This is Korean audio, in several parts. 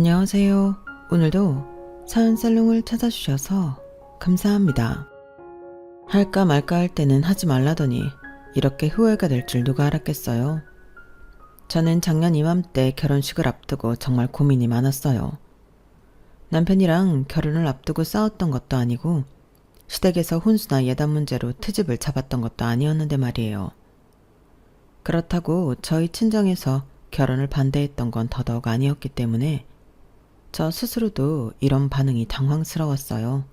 안녕하세요. 오늘도 사연살롱을 찾아주셔서 감사합니다. 할까 말까 할 때는 하지 말라더니 이렇게 후회가 될 줄 누가 알았겠어요. 저는 작년 이맘때 결혼식을 앞두고 정말 고민이 많았어요. 남편이랑 결혼을 앞두고 싸웠던 것도 아니고 시댁에서 혼수나 예단 문제로 트집을 잡았던 것도 아니었는데 말이에요. 그렇다고 저희 친정에서 결혼을 반대했던 건 더더욱 아니었기 때문에 저 스스로도 이런 반응이 당황스러웠어요.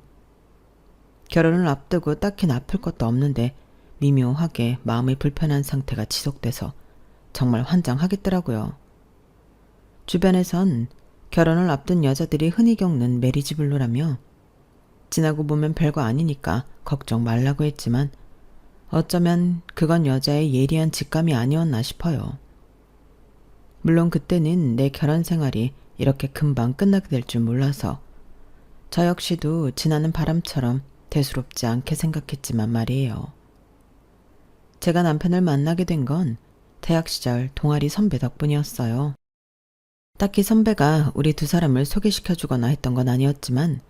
결혼을 앞두고 딱히 나쁠 것도 없는데 미묘하게 마음이 불편한 상태가 지속돼서 정말 환장하겠더라고요. 주변에선 결혼을 앞둔 여자들이 흔히 겪는 메리지 블루라며 지나고 보면 별거 아니니까 걱정 말라고 했지만 어쩌면 그건 여자의 예리한 직감이 아니었나 싶어요. 물론 그때는 내 결혼 생활이 이렇게 금방 끝나게 될 줄 몰라서 저 역시도 지나는 바람처럼 대수롭지 않게 생각했지만 말이에요. 제가 남편을 만나게 된 건 대학 시절 동아리 선배 덕분이었어요. 딱히 선배가 우리 두 사람을 소개시켜주거나 했던 건 아니었지만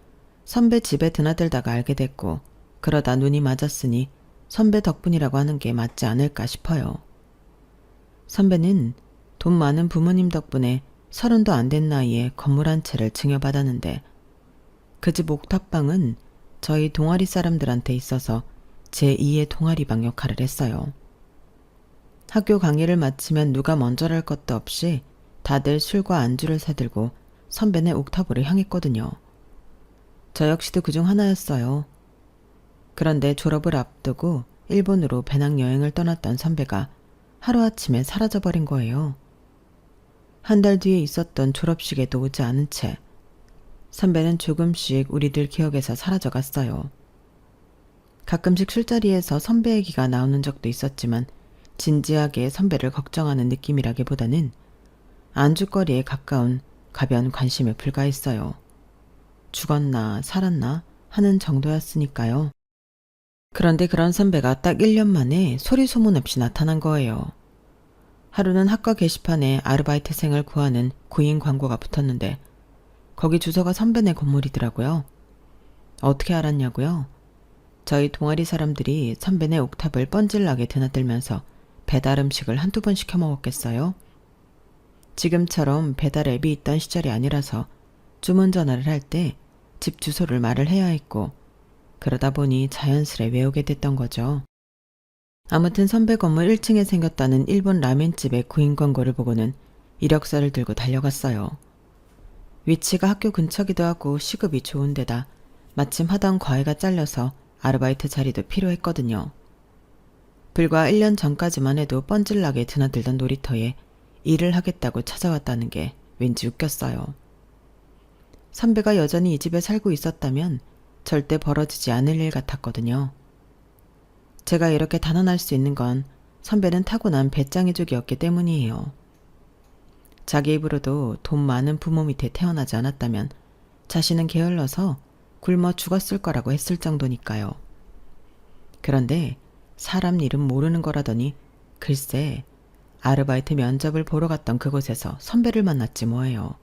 선배 집에 드나들다가 알게 됐고 그러다 눈이 맞았으니 선배 덕분이라고 하는 게 맞지 않을까 싶어요. 선배는 돈 많은 부모님 덕분에 30도 안 된 나이에 건물 한 채를 증여받았는데 그 집 옥탑방은 저희 동아리 사람들한테 있어서 제2의 동아리방 역할을 했어요. 학교 강의를 마치면 누가 먼저랄 것도 없이 다들 술과 안주를 사들고 선배네 옥탑으로 향했거든요. 저 역시도 그중 하나였어요. 그런데 졸업을 앞두고 일본으로 배낭여행을 떠났던 선배가 하루아침에 사라져버린 거예요. 한 달 뒤에 있었던 졸업식에도 오지 않은 채 선배는 조금씩 우리들 기억에서 사라져갔어요. 가끔씩 술자리에서 선배 얘기가 나오는 적도 있었지만 진지하게 선배를 걱정하는 느낌이라기보다는 안주거리에 가까운 가벼운 관심에 불과했어요. 죽었나 살았나 하는 정도였으니까요. 그런데 그런 선배가 딱 1년 만에 소리 소문 없이 나타난 거예요. 하루는 학과 게시판에 아르바이트생을 구하는 구인 광고가 붙었는데 거기 주소가 선배네 건물이더라고요. 어떻게 알았냐고요? 저희 동아리 사람들이 선배네 옥탑을 뻔질나게 드나들면서 배달 음식을 한두 번 시켜 먹었겠어요? 지금처럼 배달 앱이 있던 시절이 아니라서 주문 전화를 할 때 집 주소를 말을 해야 했고 그러다 보니 자연스레 외우게 됐던 거죠. 아무튼 선배 건물 1층에 생겼다는 일본 라멘집의 구인 광고를 보고는 이력서를 들고 달려갔어요. 위치가 학교 근처기도 하고 시급이 좋은 데다 마침 하던 과외가 잘려서 아르바이트 자리도 필요했거든요. 불과 1년 전까지만 해도 뻔질나게 드나들던 놀이터에 일을 하겠다고 찾아왔다는 게 왠지 웃겼어요. 선배가 여전히 이 집에 살고 있었다면 절대 벌어지지 않을 일 같았거든요. 제가 이렇게 단언할 수 있는 건 선배는 타고난 배짱이족이었기 때문이에요. 자기 입으로도 돈 많은 부모 밑에 태어나지 않았다면 자신은 게을러서 굶어 죽었을 거라고 했을 정도니까요. 그런데 사람 일은 모르는 거라더니 글쎄 아르바이트 면접을 보러 갔던 그곳에서 선배를 만났지 뭐예요.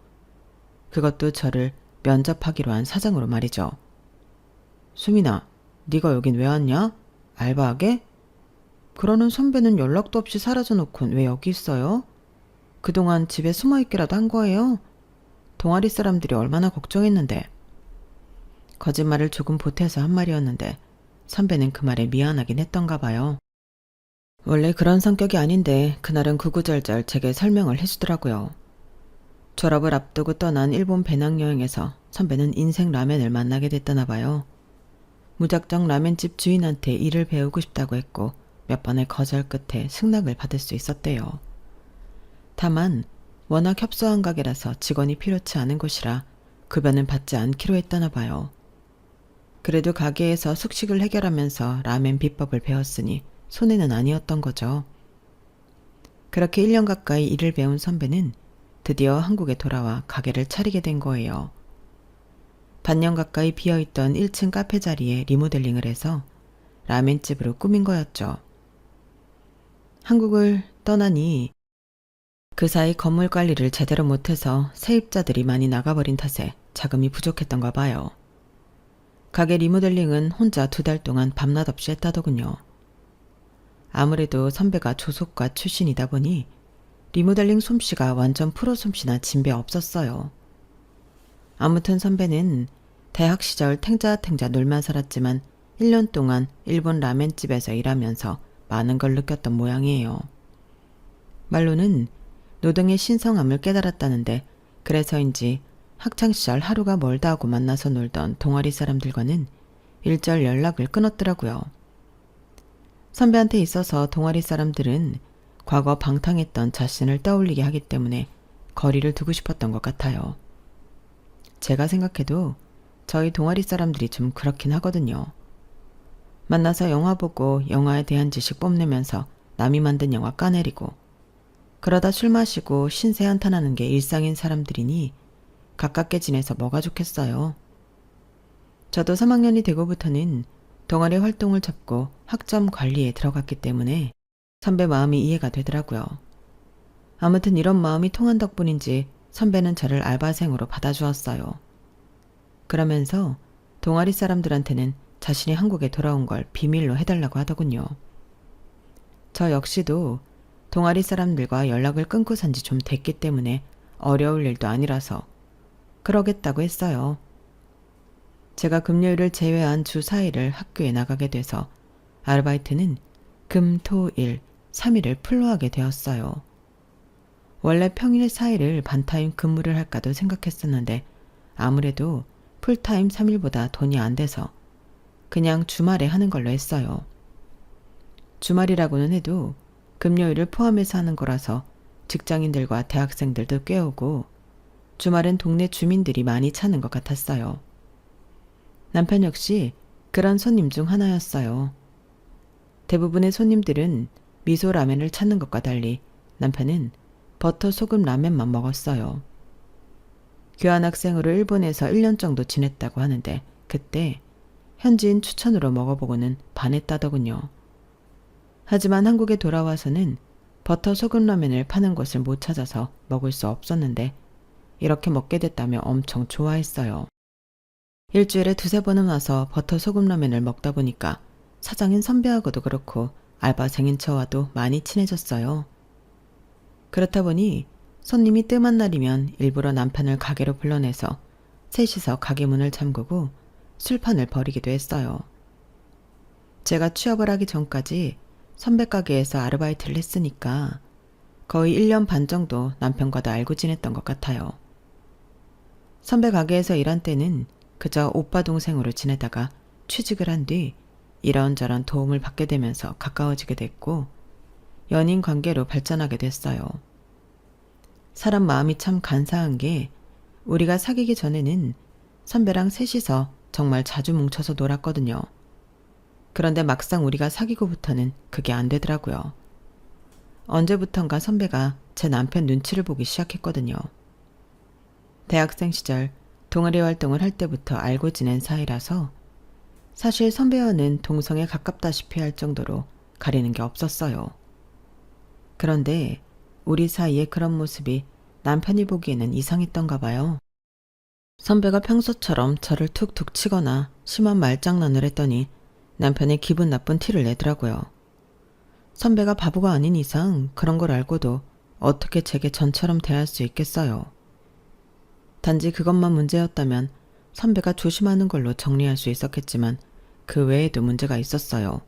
그것도 저를 면접하기로 한 사장으로 말이죠. 수민아, 네가 여긴 왜 왔냐? 알바하게? 그러는 선배는 연락도 없이 사라져놓곤 왜 여기 있어요? 그동안 집에 숨어있기라도 한 거예요? 동아리 사람들이 얼마나 걱정했는데. 거짓말을 조금 보태서 한 말이었는데 선배는 그 말에 미안하긴 했던가 봐요. 원래 그런 성격이 아닌데 그날은 구구절절 제게 설명을 해주더라고요. 졸업을 앞두고 떠난 일본 배낭여행에서 선배는 인생 라멘을 만나게 됐다나 봐요. 무작정 라멘집 주인한테 일을 배우고 싶다고 했고 몇 번의 거절 끝에 승낙을 받을 수 있었대요. 다만 워낙 협소한 가게라서 직원이 필요치 않은 곳이라 급여는 받지 않기로 했다나 봐요. 그래도 가게에서 숙식을 해결하면서 라멘 비법을 배웠으니 손해는 아니었던 거죠. 그렇게 1년 가까이 일을 배운 선배는 드디어 한국에 돌아와 가게를 차리게 된 거예요. 반년 가까이 비어있던 1층 카페 자리에 리모델링을 해서 라멘집으로 꾸민 거였죠. 한국을 떠나니 그 사이 건물 관리를 제대로 못해서 세입자들이 많이 나가버린 탓에 자금이 부족했던가 봐요. 가게 리모델링은 혼자 2달 동안 밤낮 없이 했다더군요. 아무래도 선배가 조속과 출신이다 보니 리모델링 솜씨가 완전 프로 솜씨나 진배 없었어요. 아무튼 선배는 대학 시절 탱자탱자 놀만 살았지만 1년 동안 일본 라멘집에서 일하면서 많은 걸 느꼈던 모양이에요. 말로는 노동의 신성함을 깨달았다는데 그래서인지 학창시절 하루가 멀다 하고 만나서 놀던 동아리 사람들과는 일절 연락을 끊었더라고요. 선배한테 있어서 동아리 사람들은 과거 방탕했던 자신을 떠올리게 하기 때문에 거리를 두고 싶었던 것 같아요. 제가 생각해도 저희 동아리 사람들이 좀 그렇긴 하거든요. 만나서 영화 보고 영화에 대한 지식 뽐내면서 남이 만든 영화 까내리고 그러다 술 마시고 신세 한탄하는 게 일상인 사람들이니 가깝게 지내서 뭐가 좋겠어요. 저도 3학년이 되고부터는 동아리 활동을 접고 학점 관리에 들어갔기 때문에 선배 마음이 이해가 되더라고요. 아무튼 이런 마음이 통한 덕분인지 선배는 저를 알바생으로 받아주었어요. 그러면서 동아리 사람들한테는 자신이 한국에 돌아온 걸 비밀로 해달라고 하더군요. 저 역시도 동아리 사람들과 연락을 끊고 산 지 좀 됐기 때문에 어려울 일도 아니라서 그러겠다고 했어요. 제가 금요일을 제외한 주 4일을 학교에 나가게 돼서 아르바이트는 금, 토, 일, 3일을 풀로 하게 되었어요. 원래 평일 4일을 반타임 근무를 할까도 생각했었는데 아무래도 풀타임 3일보다 돈이 안 돼서 그냥 주말에 하는 걸로 했어요. 주말이라고는 해도 금요일을 포함해서 하는 거라서 직장인들과 대학생들도 꽤 오고 주말엔 동네 주민들이 많이 찾는 것 같았어요. 남편 역시 그런 손님 중 하나였어요. 대부분의 손님들은 미소 라면을 찾는 것과 달리 남편은 버터 소금 라면만 먹었어요. 교환학생으로 일본에서 1년 정도 지냈다고 하는데 그때 현지인 추천으로 먹어보고는 반했다더군요. 하지만 한국에 돌아와서는 버터 소금 라면을 파는 곳을 못 찾아서 먹을 수 없었는데 이렇게 먹게 됐다며 엄청 좋아했어요. 일주일에 2-3번은 와서 버터 소금 라면을 먹다 보니까 사장인 선배하고도 그렇고 알바생인 저와도 많이 친해졌어요. 그렇다 보니 손님이 뜸한 날이면 일부러 남편을 가게로 불러내서 셋이서 가게 문을 잠그고 술판을 벌이기도 했어요. 제가 취업을 하기 전까지 선배 가게에서 아르바이트를 했으니까 거의 1년 반 정도 남편과도 알고 지냈던 것 같아요. 선배 가게에서 일한 때는 그저 오빠 동생으로 지내다가 취직을 한 뒤 이런저런 도움을 받게 되면서 가까워지게 됐고 연인 관계로 발전하게 됐어요. 사람 마음이 참 간사한 게 우리가 사귀기 전에는 선배랑 셋이서 정말 자주 뭉쳐서 놀았거든요. 그런데 막상 우리가 사귀고부터는 그게 안 되더라고요. 언제부턴가 선배가 제 남편 눈치를 보기 시작했거든요. 대학생 시절 동아리 활동을 할 때부터 알고 지낸 사이라서 사실 선배와는 동성에 가깝다시피 할 정도로 가리는 게 없었어요. 그런데 우리 사이의 그런 모습이 남편이 보기에는 이상했던가 봐요. 선배가 평소처럼 저를 툭툭 치거나 심한 말장난을 했더니 남편이 기분 나쁜 티를 내더라고요. 선배가 바보가 아닌 이상 그런 걸 알고도 어떻게 제게 전처럼 대할 수 있겠어요. 단지 그것만 문제였다면 선배가 조심하는 걸로 정리할 수 있었겠지만 그 외에도 문제가 있었어요.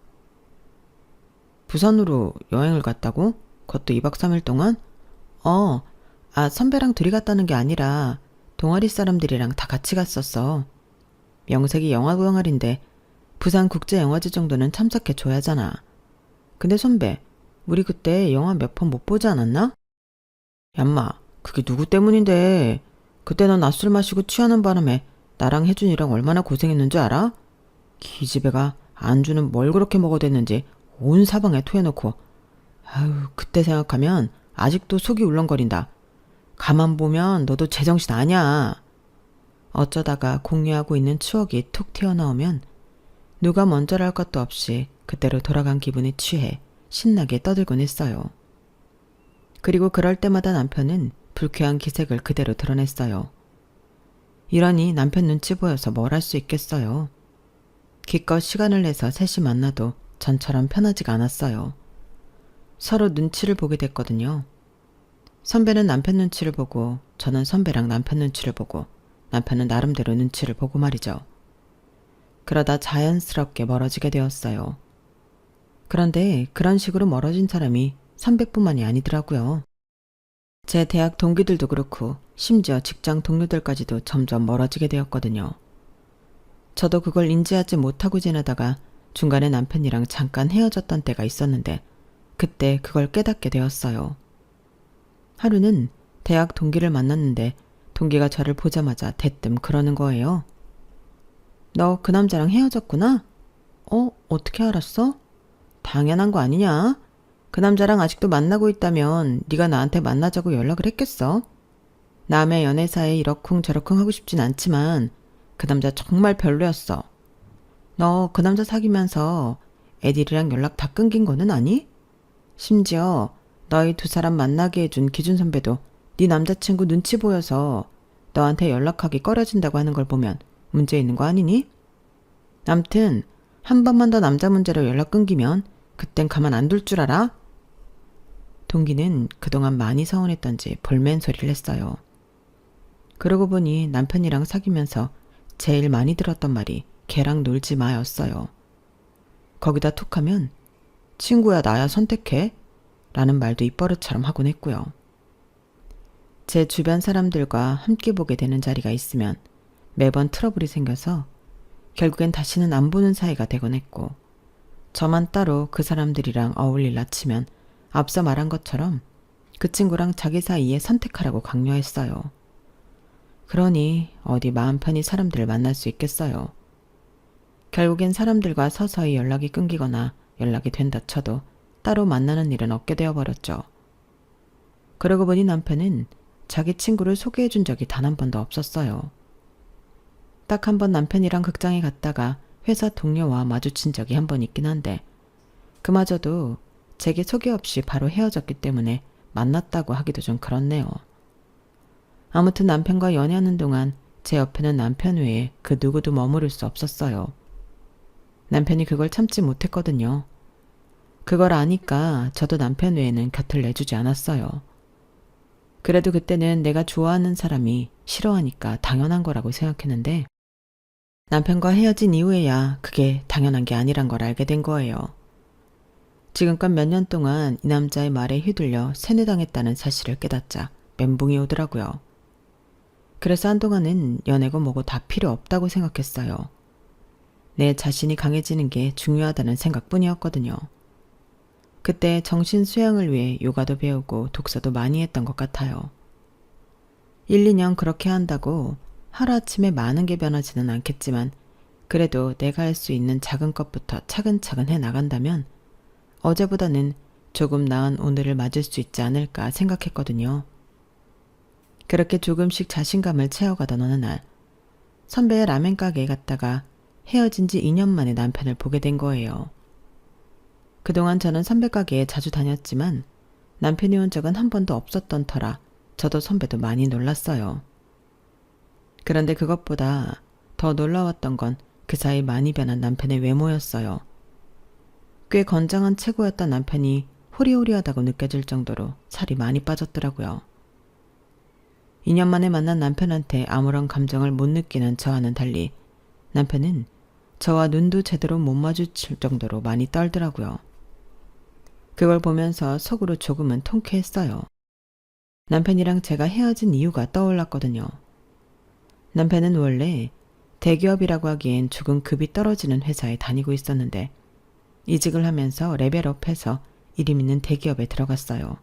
부산으로 여행을 갔다고? 그것도 2박 3일 동안? 선배랑 둘이 갔다는 게 아니라 동아리 사람들이랑 다 같이 갔었어. 명색이 영화 동아리인데 부산국제영화제 정도는 참석해줘야 하잖아. 근데 선배, 우리 그때 영화 몇 편 못 보지 않았나? 얌마, 그게 누구 때문인데. 그때 넌 낮술 마시고 취하는 바람에 나랑 혜준이랑 얼마나 고생했는 줄 알아? 기집애가 안주는 뭘 그렇게 먹어댔는지 온 사방에 토해놓고 아유 그때 생각하면 아직도 속이 울렁거린다. 가만 보면 너도 제정신 아냐. 어쩌다가 공유하고 있는 추억이 툭 튀어나오면 누가 먼저랄 것도 없이 그때로 돌아간 기분에 취해 신나게 떠들곤 했어요. 그리고 그럴 때마다 남편은 불쾌한 기색을 그대로 드러냈어요. 이러니 남편 눈치 보여서 뭘 할 수 있겠어요. 기껏 시간을 내서 셋이 만나도 전처럼 편하지가 않았어요. 서로 눈치를 보게 됐거든요. 선배는 남편 눈치를 보고 저는 선배랑 남편 눈치를 보고 남편은 나름대로 눈치를 보고 말이죠. 그러다 자연스럽게 멀어지게 되었어요. 그런데 그런 식으로 멀어진 사람이 300분만이 아니더라고요. 제 대학 동기들도 그렇고 심지어 직장 동료들까지도 점점 멀어지게 되었거든요. 저도 그걸 인지하지 못하고 지내다가 중간에 남편이랑 잠깐 헤어졌던 때가 있었는데 그때 그걸 깨닫게 되었어요. 하루는 대학 동기를 만났는데 동기가 저를 보자마자 대뜸 그러는 거예요. 너 그 남자랑 헤어졌구나? 어떻게 알았어? 당연한 거 아니냐? 그 남자랑 아직도 만나고 있다면 네가 나한테 만나자고 연락을 했겠어? 남의 연애사에 이러쿵저러쿵 하고 싶진 않지만 그 남자 정말 별로였어. 너 그 남자 사귀면서 애들이랑 연락 다 끊긴 거는 아니? 심지어 너희 두 사람 만나게 해준 기준 선배도 네 남자친구 눈치 보여서 너한테 연락하기 꺼려진다고 하는 걸 보면 문제 있는 거 아니니? 암튼 한 번만 더 남자 문제로 연락 끊기면 그땐 가만 안 둘 줄 알아? 동기는 그동안 많이 서운했던지 볼멘 소리를 했어요. 그러고 보니 남편이랑 사귀면서 제일 많이 들었던 말이 걔랑 놀지 마였어요. 거기다 툭하면 친구야 나야 선택해? 라는 말도 입버릇처럼 하곤 했고요. 제 주변 사람들과 함께 보게 되는 자리가 있으면 매번 트러블이 생겨서 결국엔 다시는 안 보는 사이가 되곤 했고 저만 따로 그 사람들이랑 어울릴라 치면 앞서 말한 것처럼 그 친구랑 자기 사이에 선택하라고 강요했어요. 그러니 어디 마음 편히 사람들을 만날 수 있겠어요. 결국엔 사람들과 서서히 연락이 끊기거나 연락이 된다 쳐도 따로 만나는 일은 없게 되어버렸죠. 그러고 보니 남편은 자기 친구를 소개해준 적이 단 한 번도 없었어요. 딱 한 번 남편이랑 극장에 갔다가 회사 동료와 마주친 적이 한 번 있긴 한데 그마저도 제게 소개 없이 바로 헤어졌기 때문에 만났다고 하기도 좀 그렇네요. 아무튼 남편과 연애하는 동안 제 옆에는 남편 외에 그 누구도 머무를 수 없었어요. 남편이 그걸 참지 못했거든요. 그걸 아니까 저도 남편 외에는 곁을 내주지 않았어요. 그래도 그때는 내가 좋아하는 사람이 싫어하니까 당연한 거라고 생각했는데 남편과 헤어진 이후에야 그게 당연한 게 아니란 걸 알게 된 거예요. 지금껏 몇 년 동안 이 남자의 말에 휘둘려 세뇌당했다는 사실을 깨닫자 멘붕이 오더라고요. 그래서 한동안은 연애고 뭐고 다 필요 없다고 생각했어요. 내 자신이 강해지는 게 중요하다는 생각뿐이었거든요. 그때 정신 수양을 위해 요가도 배우고 독서도 많이 했던 것 같아요. 1, 2년 그렇게 한다고 하루아침에 많은 게 변하지는 않겠지만 그래도 내가 할 수 있는 작은 것부터 차근차근 해 나간다면 어제보다는 조금 나은 오늘을 맞을 수 있지 않을까 생각했거든요. 그렇게 조금씩 자신감을 채워가던 어느 날 선배의 라멘 가게에 갔다가 헤어진 지 2년 만에 남편을 보게 된 거예요. 그동안 저는 선배 가게에 자주 다녔지만 남편이 온 적은 한 번도 없었던 터라 저도 선배도 많이 놀랐어요. 그런데 그것보다 더 놀라웠던 건 그 사이 많이 변한 남편의 외모였어요. 꽤 건장한 체구였던 남편이 호리호리하다고 느껴질 정도로 살이 많이 빠졌더라고요. 2년 만에 만난 남편한테 아무런 감정을 못 느끼는 저와는 달리 남편은 저와 눈도 제대로 못 마주칠 정도로 많이 떨더라고요. 그걸 보면서 속으로 조금은 통쾌했어요. 남편이랑 제가 헤어진 이유가 떠올랐거든요. 남편은 원래 대기업이라고 하기엔 조금 급이 떨어지는 회사에 다니고 있었는데 이직을 하면서 레벨업해서 이름 있는 대기업에 들어갔어요.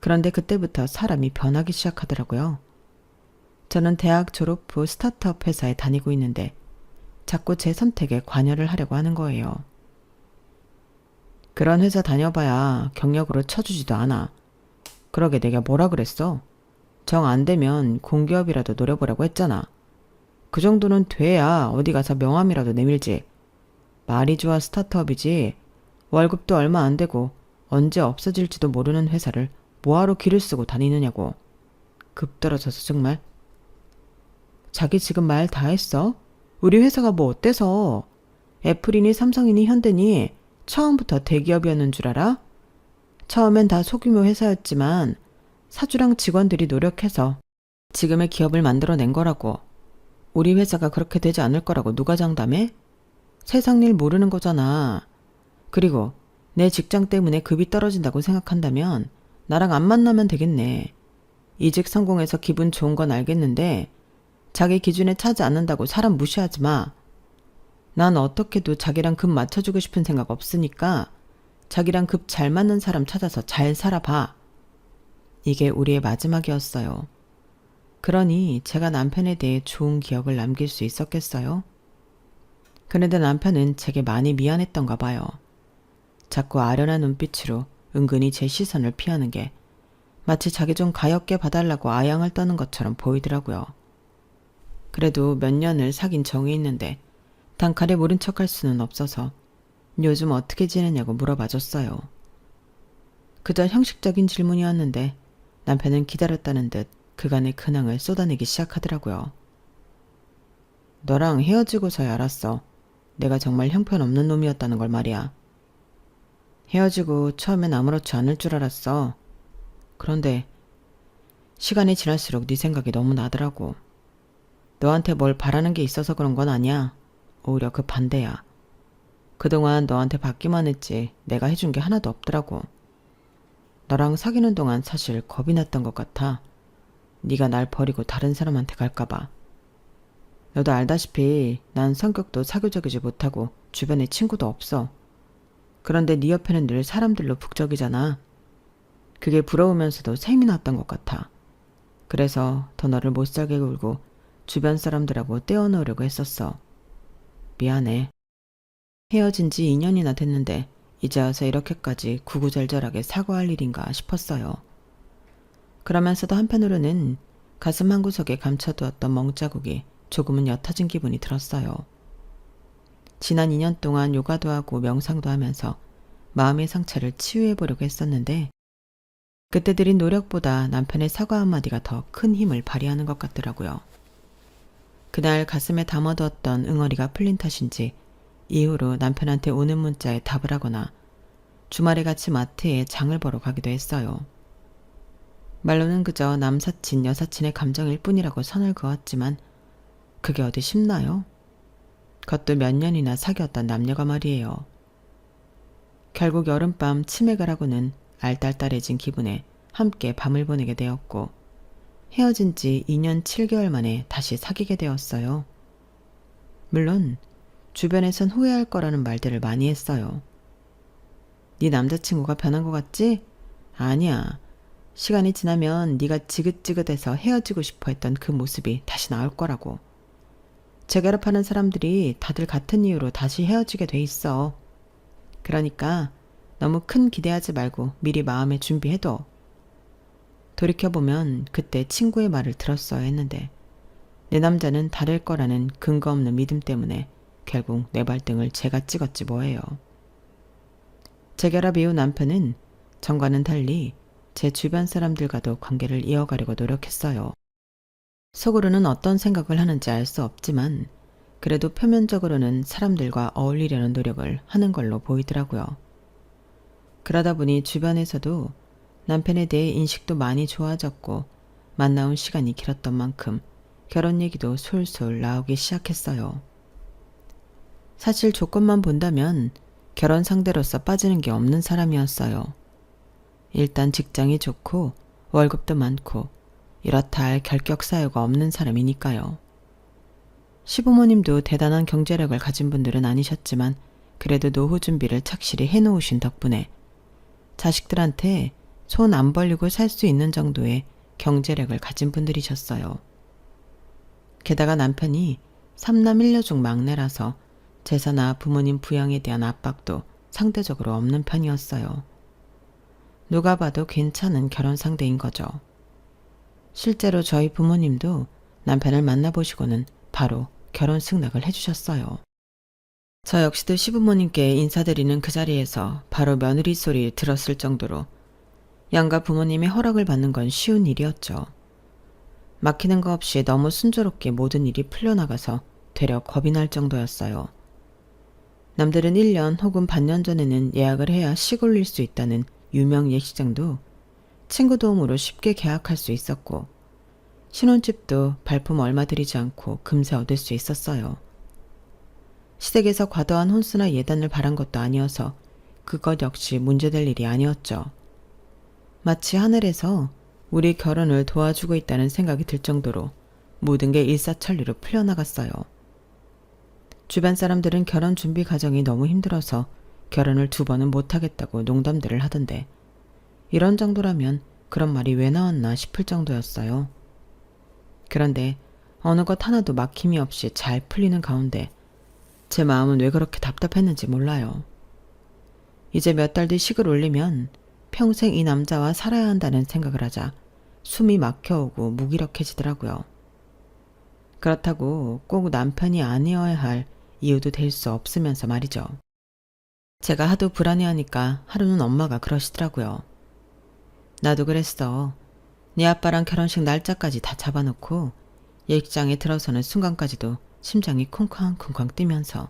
그런데 그때부터 사람이 변하기 시작하더라고요. 저는 대학 졸업 후 스타트업 회사에 다니고 있는데 자꾸 제 선택에 관여를 하려고 하는 거예요. 그런 회사 다녀봐야 경력으로 쳐주지도 않아. 그러게 내가 뭐라 그랬어? 정 안 되면 공기업이라도 노려보라고 했잖아. 그 정도는 돼야 어디 가서 명함이라도 내밀지. 말이 좋아 스타트업이지 월급도 얼마 안 되고 언제 없어질지도 모르는 회사를 뭐하러 기를 쓰고 다니느냐고. 급 떨어져서 정말. 자기 지금 말 다 했어? 우리 회사가 뭐 어때서? 애플이니 삼성이니 현대니 처음부터 대기업이었는 줄 알아? 처음엔 다 소규모 회사였지만 사주랑 직원들이 노력해서 지금의 기업을 만들어낸 거라고. 우리 회사가 그렇게 되지 않을 거라고 누가 장담해? 세상 일 모르는 거잖아. 그리고 내 직장 때문에 급이 떨어진다고 생각한다면 나랑 안 만나면 되겠네. 이직 성공해서 기분 좋은 건 알겠는데 자기 기준에 차지 않는다고 사람 무시하지 마. 난 어떻게도 자기랑 급 맞춰주고 싶은 생각 없으니까 자기랑 급 잘 맞는 사람 찾아서 잘 살아봐. 이게 우리의 마지막이었어요. 그러니 제가 남편에 대해 좋은 기억을 남길 수 있었겠어요? 그런데 남편은 제게 많이 미안했던가 봐요. 자꾸 아련한 눈빛으로 은근히 제 시선을 피하는 게 마치 자기 좀 가엾게 봐달라고 아양을 떠는 것처럼 보이더라고요. 그래도 몇 년을 사귄 정이 있는데 단칼에 모른 척할 수는 없어서 요즘 어떻게 지내냐고 물어봐줬어요. 그저 형식적인 질문이었는데 남편은 기다렸다는 듯 그간의 근황을 쏟아내기 시작하더라고요. 너랑 헤어지고서야 알았어. 내가 정말 형편없는 놈이었다는 걸 말이야. 헤어지고 처음엔 아무렇지 않을 줄 알았어. 그런데 시간이 지날수록 네 생각이 너무 나더라고. 너한테 뭘 바라는 게 있어서 그런 건 아니야. 오히려 그 반대야. 그동안 너한테 받기만 했지 내가 해준 게 하나도 없더라고. 너랑 사귀는 동안 사실 겁이 났던 것 같아. 네가 날 버리고 다른 사람한테 갈까봐. 너도 알다시피 난 성격도 사교적이지 못하고 주변에 친구도 없어. 그런데 네 옆에는 늘 사람들로 북적이잖아. 그게 부러우면서도 셈이 났던 것 같아. 그래서 더 너를 못살게 굴고 주변 사람들하고 떼어놓으려고 했었어. 미안해. 헤어진 지 2년이나 됐는데 이제 와서 이렇게까지 구구절절하게 사과할 일인가 싶었어요. 그러면서도 한편으로는 가슴 한구석에 감춰두었던 멍자국이 조금은 옅어진 기분이 들었어요. 지난 2년 동안 요가도 하고 명상도 하면서 마음의 상처를 치유해보려고 했었는데 그때 들인 노력보다 남편의 사과 한마디가 더 큰 힘을 발휘하는 것 같더라고요. 그날 가슴에 담아두었던 응어리가 풀린 탓인지 이후로 남편한테 오는 문자에 답을 하거나 주말에 같이 마트에 장을 보러 가기도 했어요. 말로는 그저 남사친, 여사친의 감정일 뿐이라고 선을 그었지만 그게 어디 쉽나요? 그것도 몇 년이나 사귀었던 남녀가 말이에요. 결국 여름밤 치맥을 하고는 알딸딸해진 기분에 함께 밤을 보내게 되었고 헤어진 지 2년 7개월 만에 다시 사귀게 되었어요. 물론 주변에선 후회할 거라는 말들을 많이 했어요. 네 남자친구가 변한 것 같지? 아니야. 시간이 지나면 네가 지긋지긋해서 헤어지고 싶어 했던 그 모습이 다시 나올 거라고. 재결합하는 사람들이 다들 같은 이유로 다시 헤어지게 돼 있어. 그러니까 너무 큰 기대하지 말고 미리 마음에 준비해둬. 돌이켜보면 그때 친구의 말을 들었어야 했는데 내 남자는 다를 거라는 근거 없는 믿음 때문에 결국 내 발등을 제가 찍었지 뭐예요. 재결합 이후 남편은 전과는 달리 제 주변 사람들과도 관계를 이어가려고 노력했어요. 속으로는 어떤 생각을 하는지 알 수 없지만 그래도 표면적으로는 사람들과 어울리려는 노력을 하는 걸로 보이더라고요. 그러다 보니 주변에서도 남편에 대해 인식도 많이 좋아졌고 만나온 시간이 길었던 만큼 결혼 얘기도 솔솔 나오기 시작했어요. 사실 조건만 본다면 결혼 상대로서 빠지는 게 없는 사람이었어요. 일단 직장이 좋고 월급도 많고 이렇다 할 결격 사유가 없는 사람이니까요. 시부모님도 대단한 경제력을 가진 분들은 아니셨지만 그래도 노후 준비를 착실히 해놓으신 덕분에 자식들한테 손 안 벌리고 살 수 있는 정도의 경제력을 가진 분들이셨어요. 게다가 남편이 3남 1녀 중 막내라서 제사나 부모님 부양에 대한 압박도 상대적으로 없는 편이었어요. 누가 봐도 괜찮은 결혼 상대인 거죠. 실제로 저희 부모님도 남편을 만나보시고는 바로 결혼 승낙을 해주셨어요. 저 역시도 시부모님께 인사드리는 그 자리에서 바로 며느리 소리를 들었을 정도로 양가 부모님의 허락을 받는 건 쉬운 일이었죠. 막히는 거 없이 너무 순조롭게 모든 일이 풀려나가서 되려 겁이 날 정도였어요. 남들은 1년 혹은 반년 전에는 예약을 해야 시골릴 수 있다는 유명 예식장도 친구 도움으로 쉽게 계약할 수 있었고, 신혼집도 발품 얼마 들이지 않고 금세 얻을 수 있었어요. 시댁에서 과도한 혼수나 예단을 바란 것도 아니어서 그것 역시 문제될 일이 아니었죠. 마치 하늘에서 우리 결혼을 도와주고 있다는 생각이 들 정도로 모든 게 일사천리로 풀려나갔어요. 주변 사람들은 결혼 준비 과정이 너무 힘들어서 결혼을 2번은 못하겠다고 농담들을 하던데, 이런 정도라면 그런 말이 왜 나왔나 싶을 정도였어요. 그런데 어느 것 하나도 막힘이 없이 잘 풀리는 가운데 제 마음은 왜 그렇게 답답했는지 몰라요. 이제 몇 달 뒤 식을 올리면 평생 이 남자와 살아야 한다는 생각을 하자 숨이 막혀오고 무기력해지더라고요. 그렇다고 꼭 남편이 아니어야 할 이유도 될 수 없으면서 말이죠. 제가 하도 불안해하니까 하루는 엄마가 그러시더라고요. 나도 그랬어. 네 아빠랑 결혼식 날짜까지 다 잡아놓고 예식장에 들어서는 순간까지도 심장이 쿵쾅쿵쾅 뛰면서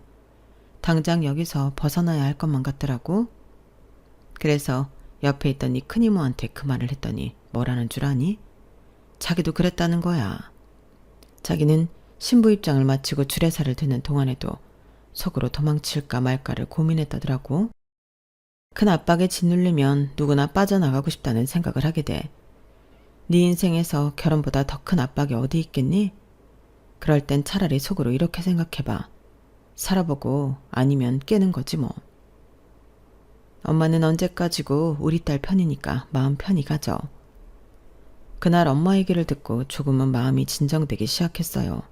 당장 여기서 벗어나야 할 것만 같더라고. 그래서 옆에 있던 네 큰이모한테 그 말을 했더니 뭐라는 줄 아니? 자기도 그랬다는 거야. 자기는 신부 입장을 마치고 주례사를 듣는 동안에도 속으로 도망칠까 말까를 고민했다더라고. 큰 압박에 짓눌리면 누구나 빠져나가고 싶다는 생각을 하게 돼. 네 인생에서 결혼보다 더 큰 압박이 어디 있겠니? 그럴 땐 차라리 속으로 이렇게 생각해봐. 살아보고 아니면 깨는 거지 뭐. 엄마는 언제까지고 우리 딸 편이니까 마음 편히 가져. 그날 엄마 얘기를 듣고 조금은 마음이 진정되기 시작했어요.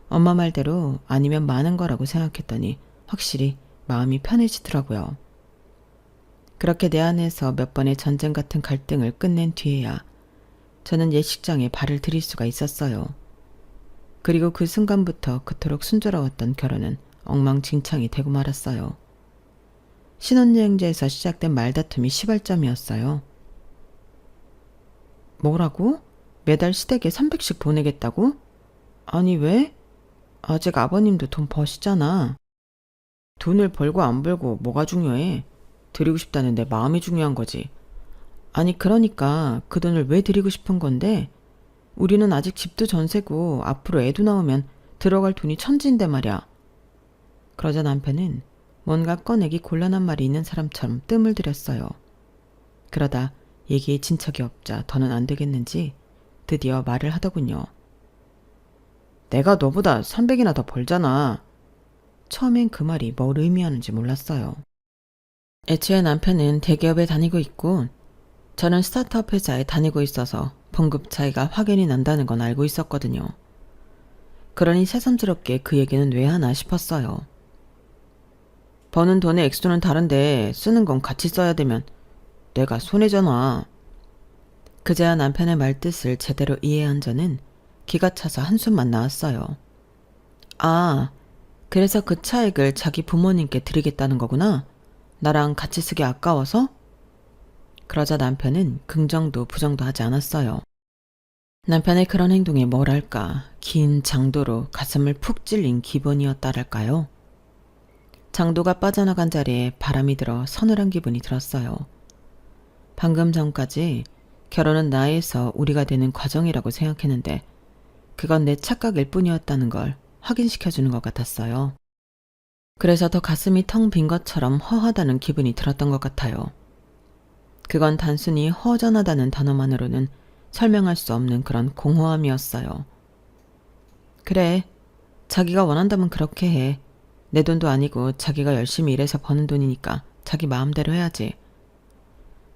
엄마 말대로 아니면 많은 거라고 생각했더니 확실히 마음이 편해지더라고요. 그렇게 내 안에서 몇 번의 전쟁 같은 갈등을 끝낸 뒤에야 저는 예식장에 발을 들일 수가 있었어요. 그리고 그 순간부터 그토록 순조로웠던 결혼은 엉망진창이 되고 말았어요. 신혼여행지에서 시작된 말다툼이 시발점이었어요. 뭐라고? 매달 시댁에 300씩 보내겠다고? 아니 왜? 아직 아버님도 돈 버시잖아. 돈을 벌고 안 벌고 뭐가 중요해? 드리고 싶다는 내 마음이 중요한 거지. 아니 그러니까 그 돈을 왜 드리고 싶은 건데? 우리는 아직 집도 전세고 앞으로 애도 나오면 들어갈 돈이 천지인데 말이야. 그러자 남편은 뭔가 꺼내기 곤란한 말이 있는 사람처럼 뜸을 들였어요. 그러다 얘기에 진척이 없자 더는 안 되겠는지 드디어 말을 하더군요. 내가 너보다 300이나 더 벌잖아. 처음엔 그 말이 뭘 의미하는지 몰랐어요. 애초에 남편은 대기업에 다니고 있고 저는 스타트업 회사에 다니고 있어서 봉급 차이가 확연히 난다는 건 알고 있었거든요. 그러니 새삼스럽게 그 얘기는 왜 하나 싶었어요. 버는 돈의 액수는 다른데 쓰는 건 같이 써야 되면 내가 손해잖아. 그제야 남편의 말뜻을 제대로 이해한 저는 기가 차서 한숨만 나왔어요. 아, 그래서 그 차액을 자기 부모님께 드리겠다는 거구나? 나랑 같이 쓰기 아까워서? 그러자 남편은 긍정도 부정도 하지 않았어요. 남편의 그런 행동에 뭐랄까 긴 장도로 가슴을 푹 찔린 기분이었다랄까요. 장도가 빠져나간 자리에 바람이 들어 서늘한 기분이 들었어요. 방금 전까지 결혼은 나에서 우리가 되는 과정이라고 생각했는데 그건 내 착각일 뿐이었다는 걸 확인시켜주는 것 같았어요. 그래서 더 가슴이 텅 빈 것처럼 허하다는 기분이 들었던 것 같아요. 그건 단순히 허전하다는 단어만으로는 설명할 수 없는 그런 공허함이었어요. 그래, 자기가 원한다면 그렇게 해. 내 돈도 아니고 자기가 열심히 일해서 버는 돈이니까 자기 마음대로 해야지.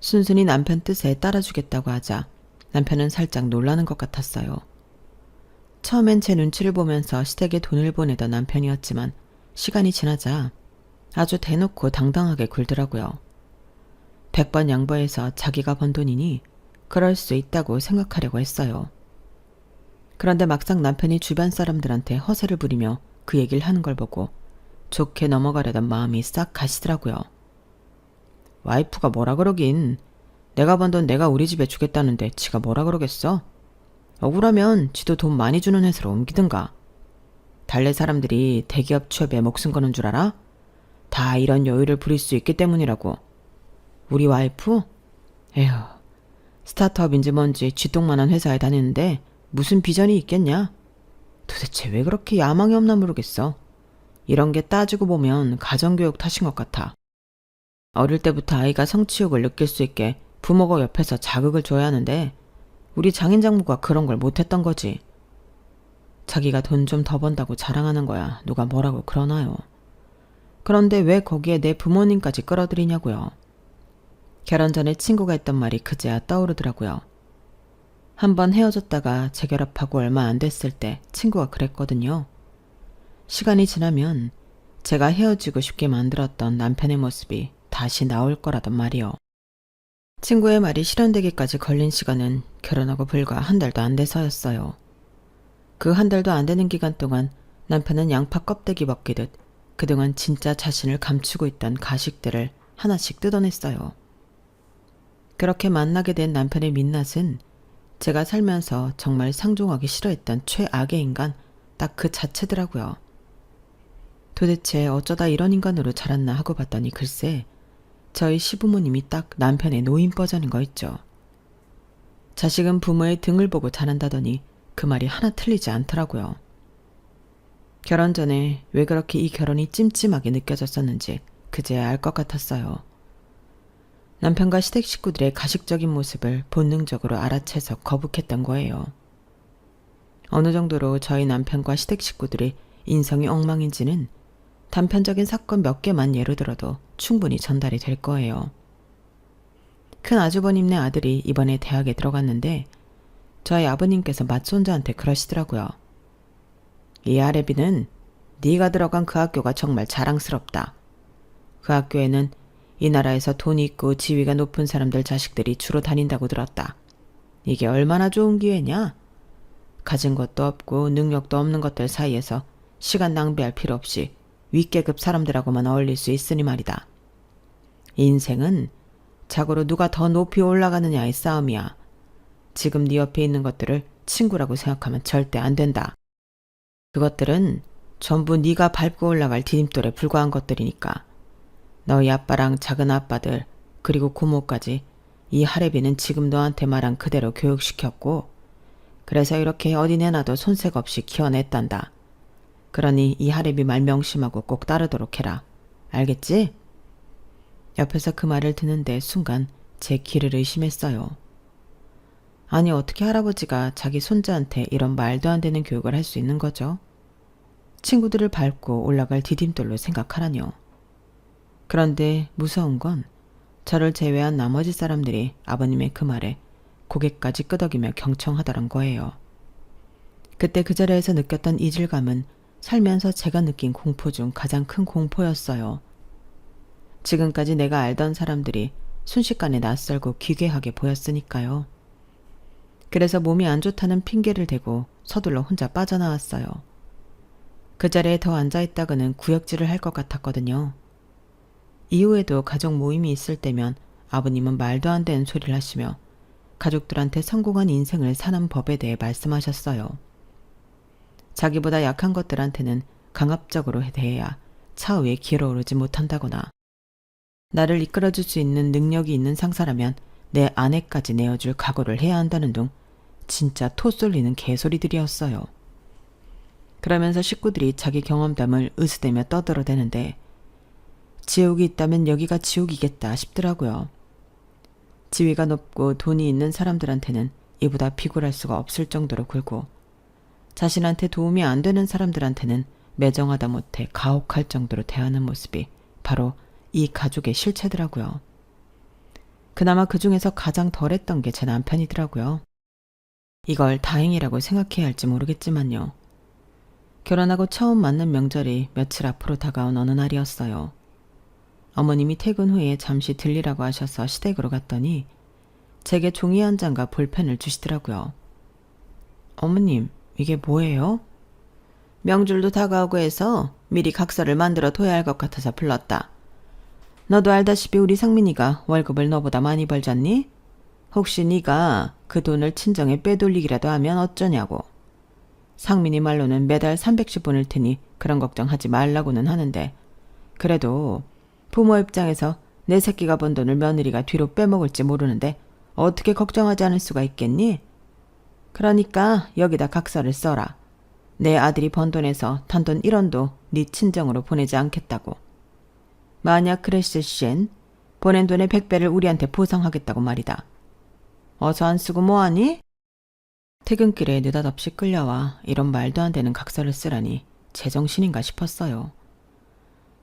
순순히 남편 뜻에 따라주겠다고 하자 남편은 살짝 놀라는 것 같았어요. 처음엔 제 눈치를 보면서 시댁에 돈을 보내던 남편이었지만 시간이 지나자 아주 대놓고 당당하게 굴더라고요. 100번 양보해서 자기가 번 돈이니 그럴 수 있다고 생각하려고 했어요. 그런데 막상 남편이 주변 사람들한테 허세를 부리며 그 얘기를 하는 걸 보고 좋게 넘어가려던 마음이 싹 가시더라고요. 와이프가 뭐라 그러긴. 내가 번 돈 내가 우리 집에 주겠다는데 지가 뭐라 그러겠어? 억울하면 지도 돈 많이 주는 회사로 옮기든가. 달래 사람들이 대기업 취업에 목숨 거는 줄 알아? 다 이런 여유를 부릴 수 있기 때문이라고. 우리 와이프? 에휴, 스타트업인지 뭔지 쥐똥만한 회사에 다니는데 무슨 비전이 있겠냐? 도대체 왜 그렇게 야망이 없나 모르겠어. 이런 게 따지고 보면 가정교육 탓인 것 같아. 어릴 때부터 아이가 성취욕을 느낄 수 있게 부모가 옆에서 자극을 줘야 하는데 우리 장인장모가 그런 걸 못했던 거지. 자기가 돈 좀 더 번다고 자랑하는 거야. 누가 뭐라고 그러나요? 그런데 왜 거기에 내 부모님까지 끌어들이냐고요. 결혼 전에 친구가 했던 말이 그제야 떠오르더라고요. 한번 헤어졌다가 재결합하고 얼마 안 됐을 때 친구가 그랬거든요. 시간이 지나면 제가 헤어지고 싶게 만들었던 남편의 모습이 다시 나올 거라던 말이요. 친구의 말이 실현되기까지 걸린 시간은 결혼하고 불과 한 달도 안 돼서였어요. 그 한 달도 안 되는 기간 동안 남편은 양파 껍데기 벗기듯 그동안 진짜 자신을 감추고 있던 가식들을 하나씩 뜯어냈어요. 그렇게 만나게 된 남편의 민낯은 제가 살면서 정말 상종하기 싫어했던 최악의 인간 딱 그 자체더라고요. 도대체 어쩌다 이런 인간으로 자랐나 하고 봤더니 글쎄 저희 시부모님이 딱 남편의 노인 버전인 거 있죠. 자식은 부모의 등을 보고 자란다더니 그 말이 하나 틀리지 않더라고요. 결혼 전에 왜 그렇게 이 결혼이 찜찜하게 느껴졌었는지 그제야 알 것 같았어요. 남편과 시댁 식구들의 가식적인 모습을 본능적으로 알아채서 거북했던 거예요. 어느 정도로 저희 남편과 시댁 식구들이 인성이 엉망인지는 단편적인 사건 몇 개만 예로 들어도 충분히 전달이 될 거예요. 큰 아주버님네 아들이 이번에 대학에 들어갔는데 저희 아버님께서 맏손자한테 그러시더라고요. 이 아래비는 네가 들어간 그 학교가 정말 자랑스럽다. 그 학교에는 이 나라에서 돈이 있고 지위가 높은 사람들 자식들이 주로 다닌다고 들었다. 이게 얼마나 좋은 기회냐? 가진 것도 없고 능력도 없는 것들 사이에서 시간 낭비할 필요 없이 윗계급 사람들하고만 어울릴 수 있으니 말이다. 인생은 자고로 누가 더 높이 올라가느냐의 싸움이야. 지금 네 옆에 있는 것들을 친구라고 생각하면 절대 안 된다. 그것들은 전부 네가 밟고 올라갈 디딤돌에 불과한 것들이니까. 너희 아빠랑 작은 아빠들 그리고 고모까지 이 하레비는 지금 너한테 말한 그대로 교육시켰고 그래서 이렇게 어디 내놔도 손색 없이 키워냈단다. 그러니 이 하레비 말 명심하고 꼭 따르도록 해라. 알겠지? 옆에서 그 말을 듣는데 순간 제 귀를 의심했어요. 아니 어떻게 할아버지가 자기 손자한테 이런 말도 안 되는 교육을 할 수 있는 거죠? 친구들을 밟고 올라갈 디딤돌로 생각하라뇨. 그런데 무서운 건 저를 제외한 나머지 사람들이 아버님의 그 말에 고개까지 끄덕이며 경청하더란 거예요. 그때 그 자리에서 느꼈던 이질감은 살면서 제가 느낀 공포 중 가장 큰 공포였어요. 지금까지 내가 알던 사람들이 순식간에 낯설고 기괴하게 보였으니까요. 그래서 몸이 안 좋다는 핑계를 대고 서둘러 혼자 빠져나왔어요. 그 자리에 더 앉아있다가는 구역질을 할 것 같았거든요. 이후에도 가족 모임이 있을 때면 아버님은 말도 안 되는 소리를 하시며 가족들한테 성공한 인생을 사는 법에 대해 말씀하셨어요. 자기보다 약한 것들한테는 강압적으로 대해야 차후에 기어오르지 못한다거나 나를 이끌어줄 수 있는 능력이 있는 상사라면 내 아내까지 내어줄 각오를 해야 한다는 둥 진짜 토 쏠리는 개소리들이었어요. 그러면서 식구들이 자기 경험담을 으스대며 떠들어대는데 지옥이 있다면 여기가 지옥이겠다 싶더라고요. 지위가 높고 돈이 있는 사람들한테는 이보다 비굴할 수가 없을 정도로 굴고 자신한테 도움이 안 되는 사람들한테는 매정하다 못해 가혹할 정도로 대하는 모습이 바로 이 가족의 실체더라고요. 그나마 그 중에서 가장 덜했던 게 제 남편이더라고요. 이걸 다행이라고 생각해야 할지 모르겠지만요. 결혼하고 처음 맞는 명절이 며칠 앞으로 다가온 어느 날이었어요. 어머님이 퇴근 후에 잠시 들리라고 하셔서 시댁으로 갔더니 제게 종이 한 장과 볼펜을 주시더라고요. 어머님, 이게 뭐예요? 명절도 다가오고 해서 미리 각서를 만들어 둬야 할 것 같아서 불렀다. 너도 알다시피 우리 상민이가 월급을 너보다 많이 벌잖니? 혹시 네가 그 돈을 친정에 빼돌리기라도 하면 어쩌냐고. 상민이 말로는 매달 300씩 보낼 테니 그런 걱정하지 말라고는 하는데 그래도 부모 입장에서 내 새끼가 번 돈을 며느리가 뒤로 빼먹을지 모르는데 어떻게 걱정하지 않을 수가 있겠니? 그러니까 여기다 각서를 써라. 내 아들이 번 돈에서 단돈 1원도 네 친정으로 보내지 않겠다고. 만약 그랬을 시엔 보낸 돈의 100배를 우리한테 보상하겠다고 말이다. 어서 안 쓰고 뭐하니? 퇴근길에 느닷없이 끌려와 이런 말도 안 되는 각서를 쓰라니 제정신인가 싶었어요.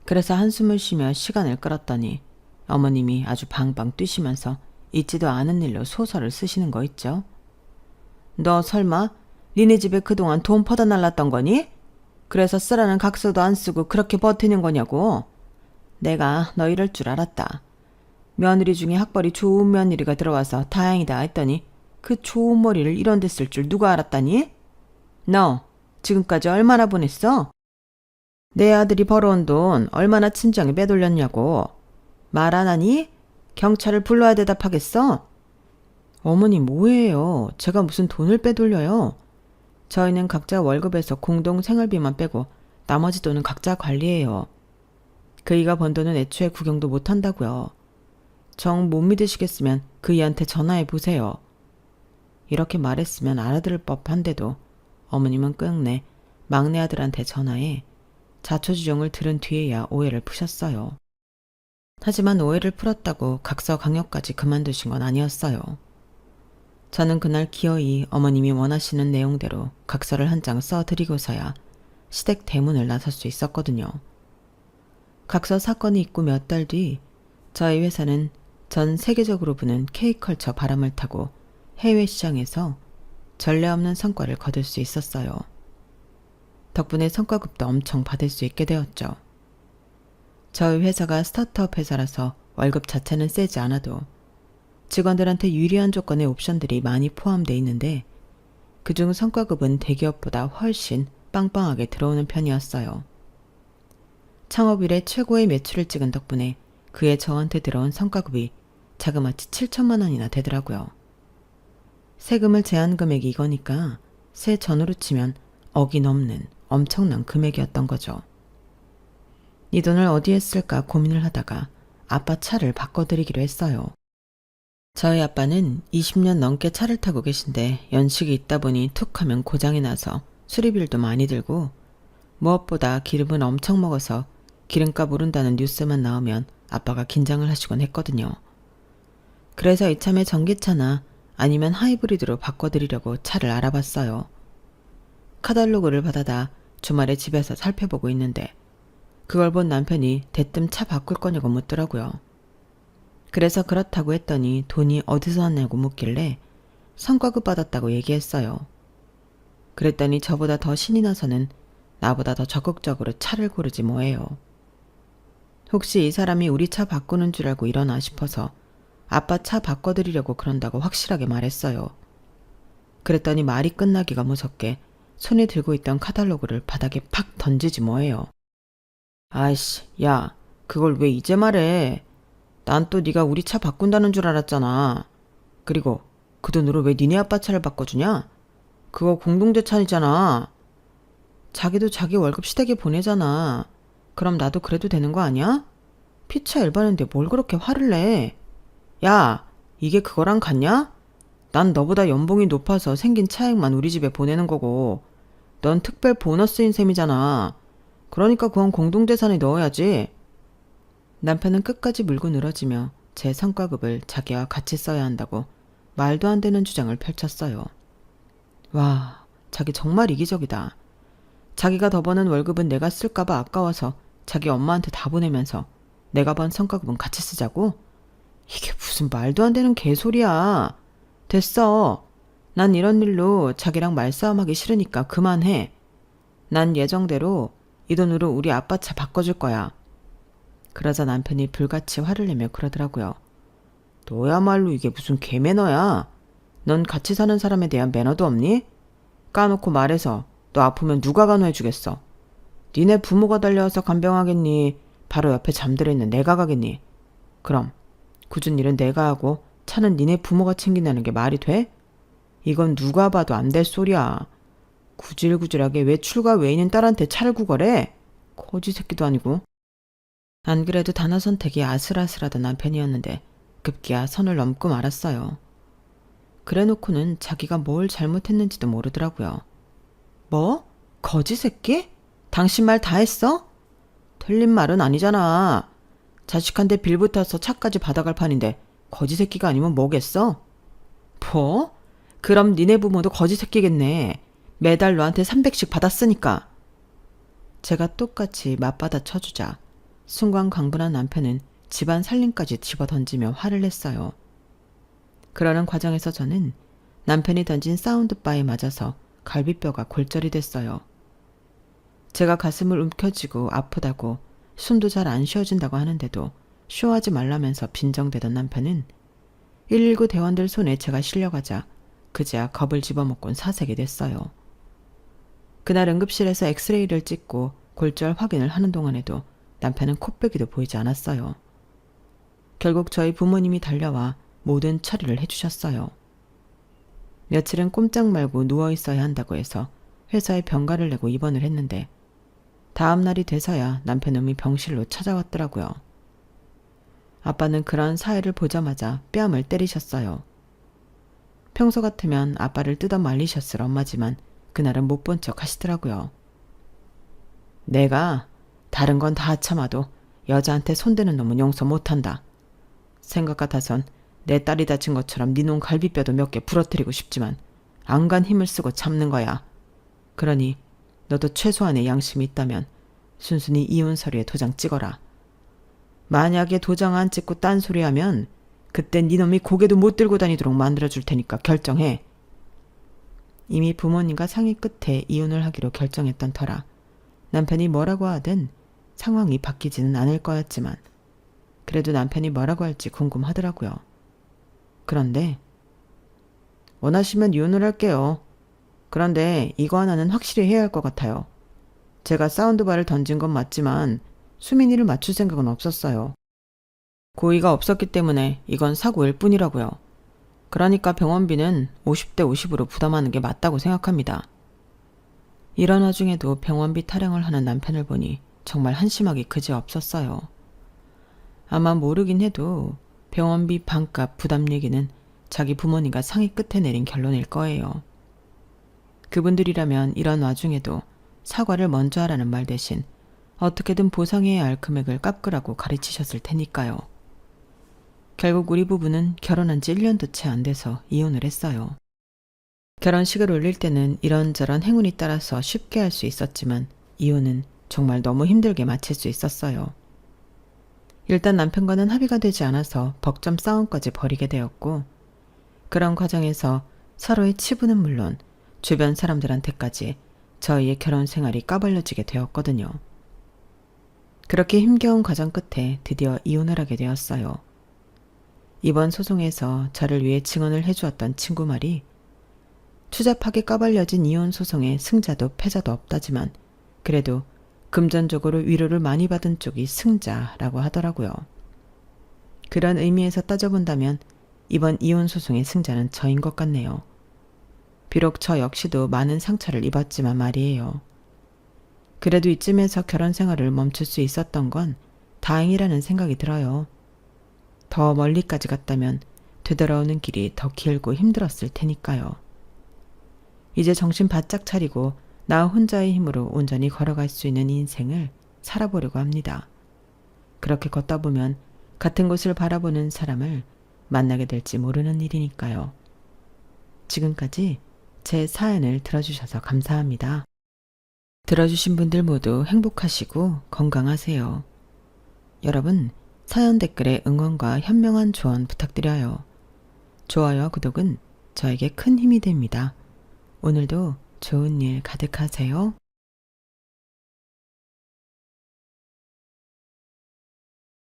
그래서 한숨을 쉬며 시간을 끌었더니 어머님이 아주 방방 뛰시면서 있지도 않은 일로 소설을 쓰시는 거 있죠. 너 설마 니네 집에 그동안 돈 퍼다 날랐던 거니? 그래서 쓰라는 각서도 안 쓰고 그렇게 버티는 거냐고. 내가 너 이럴 줄 알았다. 며느리 중에 학벌이 좋은 며느리가 들어와서 다행이다 했더니 그 좋은 머리를 이런 데 쓸 줄 누가 알았다니? 너 지금까지 얼마나 보냈어? 내 아들이 벌어온 돈 얼마나 친정에 빼돌렸냐고. 말 안 하니? 경찰을 불러야 대답하겠어? 어머니 뭐예요? 제가 무슨 돈을 빼돌려요? 저희는 각자 월급에서 공동 생활비만 빼고 나머지 돈은 각자 관리해요. 그이가 번 돈은 애초에 구경도 못한다고요. 정 못 믿으시겠으면 그이한테 전화해 보세요. 이렇게 말했으면 알아들을 법한데도 어머님은 끝내 막내 아들한테 전화해 자초지종을 들은 뒤에야 오해를 푸셨어요. 하지만 오해를 풀었다고 각서강요까지 그만두신 건 아니었어요. 저는 그날 기어이 어머님이 원하시는 내용대로 각서를 한 장 써드리고서야 시댁 대문을 나설 수 있었거든요. 각서 사건이 있고 몇 달 뒤 저희 회사는 전 세계적으로 부는 K컬처 바람을 타고 해외 시장에서 전례 없는 성과를 거둘 수 있었어요. 덕분에 성과급도 엄청 받을 수 있게 되었죠. 저희 회사가 스타트업 회사라서 월급 자체는 세지 않아도 직원들한테 유리한 조건의 옵션들이 많이 포함되어 있는데 그중 성과급은 대기업보다 훨씬 빵빵하게 들어오는 편이었어요. 창업 이래 최고의 매출을 찍은 덕분에 그해 저한테 들어온 성과급이 자그마치 7천만 원이나 되더라고요. 세금을 제한 금액이 이거니까 세 전후로 치면 억이 넘는 엄청난 금액이었던 거죠. 이 돈을 어디에 쓸까 고민을 하다가 아빠 차를 바꿔드리기로 했어요. 저희 아빠는 20년 넘게 차를 타고 계신데 연식이 있다 보니 툭 하면 고장이 나서 수리비도 많이 들고 무엇보다 기름은 엄청 먹어서 기름값 오른다는 뉴스만 나오면 아빠가 긴장을 하시곤 했거든요. 그래서 이참에 전기차나 아니면 하이브리드로 바꿔드리려고 차를 알아봤어요. 카탈로그를 받아다 주말에 집에서 살펴보고 있는데 그걸 본 남편이 대뜸 차 바꿀 거냐고 묻더라고요. 그래서 그렇다고 했더니 돈이 어디서 왔냐고 묻길래 성과급 받았다고 얘기했어요. 그랬더니 저보다 더 신이 나서는 나보다 더 적극적으로 차를 고르지 뭐예요. 혹시 이 사람이 우리 차 바꾸는 줄 알고 일어나 싶어서 아빠 차 바꿔드리려고 그런다고 확실하게 말했어요. 그랬더니 말이 끝나기가 무섭게 손에 들고 있던 카탈로그를 바닥에 팍 던지지 뭐예요. 아이씨, 야, 그걸 왜 이제 말해? 난 또 네가 우리 차 바꾼다는 줄 알았잖아. 그리고 그 돈으로 왜 니네 아빠 차를 바꿔주냐? 그거 공동재산이잖아. 자기도 자기 월급 시댁에 보내잖아. 그럼 나도 그래도 되는 거 아니야? 피차 일반인데 뭘 그렇게 화를 내? 야, 이게 그거랑 같냐? 난 너보다 연봉이 높아서 생긴 차액만 우리 집에 보내는 거고 넌 특별 보너스인 셈이잖아. 그러니까 그건 공동재산에 넣어야지. 남편은 끝까지 물고 늘어지며 제 성과급을 자기와 같이 써야 한다고 말도 안 되는 주장을 펼쳤어요. 와, 자기 정말 이기적이다. 자기가 더 버는 월급은 내가 쓸까봐 아까워서 자기 엄마한테 다 보내면서 내가 번 성과급은 같이 쓰자고? 이게 무슨 말도 안 되는 개소리야. 됐어. 난 이런 일로 자기랑 말싸움하기 싫으니까 그만해. 난 예정대로 이 돈으로 우리 아빠 차 바꿔줄 거야. 그러자 남편이 불같이 화를 내며 그러더라고요. 너야말로 이게 무슨 개매너야. 넌 같이 사는 사람에 대한 매너도 없니? 까놓고 말해서 너 아프면 누가 간호해주겠어? 니네 부모가 달려와서 간병하겠니? 바로 옆에 잠들어 있는 내가 가겠니? 그럼 굳은 일은 내가 하고 차는 니네 부모가 챙긴다는 게 말이 돼? 이건 누가 봐도 안 될 소리야. 구질구질하게 왜 출가 외인인 딸한테 차를 구걸해? 거지 새끼도 아니고. 안 그래도 단어 선택이 아슬아슬하던 남편이었는데 급기야 선을 넘고 말았어요. 그래놓고는 자기가 뭘 잘못했는지도 모르더라고요. 뭐? 거지 새끼? 당신 말 다 했어? 틀린 말은 아니잖아. 자식한테 빌붙어서 차까지 받아갈 판인데 거지 새끼가 아니면 뭐겠어? 뭐? 그럼 니네 부모도 거지 새끼겠네. 매달 너한테 300씩 받았으니까. 제가 똑같이 맞받아 쳐주자 순간 강분한 남편은 집안 살림까지 집어던지며 화를 냈어요. 그러는 과정에서 저는 남편이 던진 사운드바에 맞아서 갈비뼈가 골절이 됐어요. 제가 가슴을 움켜쥐고 아프다고 숨도 잘 안 쉬어진다고 하는데도 쇼하지 말라면서 빈정대던 남편은 119 대원들 손에 제가 실려가자 그제야 겁을 집어먹곤 사색이 됐어요. 그날 응급실에서 엑스레이를 찍고 골절 확인을 하는 동안에도 남편은 코빼기도 보이지 않았어요. 결국 저희 부모님이 달려와 모든 처리를 해주셨어요. 며칠은 꼼짝 말고 누워있어야 한다고 해서 회사에 병가를 내고 입원을 했는데 다음 날이 돼서야 남편놈이 병실로 찾아왔더라고요. 아빠는 그런 사회를 보자마자 뺨을 때리셨어요. 평소 같으면 아빠를 뜯어 말리셨을 엄마지만 그날은 못 본 척 하시더라고요. 내가 다른 건 다 참아도 여자한테 손대는 놈은 용서 못한다. 생각 같아선 내 딸이 다친 것처럼 네 놈 갈비뼈도 몇 개 부러뜨리고 싶지만 안간 힘을 쓰고 참는 거야. 그러니 너도 최소한의 양심이 있다면 순순히 이혼 서류에 도장 찍어라. 만약에 도장 안 찍고 딴소리하면 그땐 네 놈이 고개도 못 들고 다니도록 만들어줄 테니까 결정해. 이미 부모님과 상의 끝에 이혼을 하기로 결정했던 터라 남편이 뭐라고 하든 상황이 바뀌지는 않을 거였지만 그래도 남편이 뭐라고 할지 궁금하더라고요. 그런데 원하시면 이혼을 할게요. 그런데 이거 하나는 확실히 해야 할 것 같아요. 제가 사운드바를 던진 건 맞지만 수민이를 맞출 생각은 없었어요. 고의가 없었기 때문에 이건 사고일 뿐이라고요. 그러니까 병원비는 50대 50으로 부담하는 게 맞다고 생각합니다. 이런 와중에도 병원비 타령을 하는 남편을 보니 정말 한심하기 그지없었어요. 아마 모르긴 해도 병원비 반값 부담 얘기는 자기 부모님과 상의 끝에 내린 결론일 거예요. 그분들이라면 이런 와중에도 사과를 먼저 하라는 말 대신 어떻게든 보상해야 할 금액을 깎으라고 가르치셨을 테니까요. 결국 우리 부부는 결혼한 지 1년도 채 안 돼서 이혼을 했어요. 결혼식을 올릴 때는 이런저런 행운이 따라서 쉽게 할 수 있었지만 이혼은 정말 너무 힘들게 마칠 수 있었어요. 일단 남편과는 합의가 되지 않아서 벅점 싸움까지 벌이게 되었고 그런 과정에서 서로의 치부는 물론 주변 사람들한테까지 저희의 결혼 생활이 까발려지게 되었거든요. 그렇게 힘겨운 과정 끝에 드디어 이혼을 하게 되었어요. 이번 소송에서 저를 위해 증언을 해주었던 친구 말이 추잡하게 까발려진 이혼 소송에 승자도 패자도 없다지만 그래도 금전적으로 위로를 많이 받은 쪽이 승자라고 하더라고요. 그런 의미에서 따져본다면 이번 이혼 소송의 승자는 저인 것 같네요. 비록 저 역시도 많은 상처를 입었지만 말이에요. 그래도 이쯤에서 결혼 생활을 멈출 수 있었던 건 다행이라는 생각이 들어요. 더 멀리까지 갔다면 되돌아오는 길이 더 길고 힘들었을 테니까요. 이제 정신 바짝 차리고 나 혼자의 힘으로 온전히 걸어갈 수 있는 인생을 살아보려고 합니다. 그렇게 걷다 보면 같은 곳을 바라보는 사람을 만나게 될지 모르는 일이니까요. 지금까지 제 사연을 들어주셔서 감사합니다. 들어주신 분들 모두 행복하시고 건강하세요. 여러분, 사연 댓글에 응원과 현명한 조언 부탁드려요. 좋아요와 구독은 저에게 큰 힘이 됩니다. 오늘도 좋은 일 가득하세요.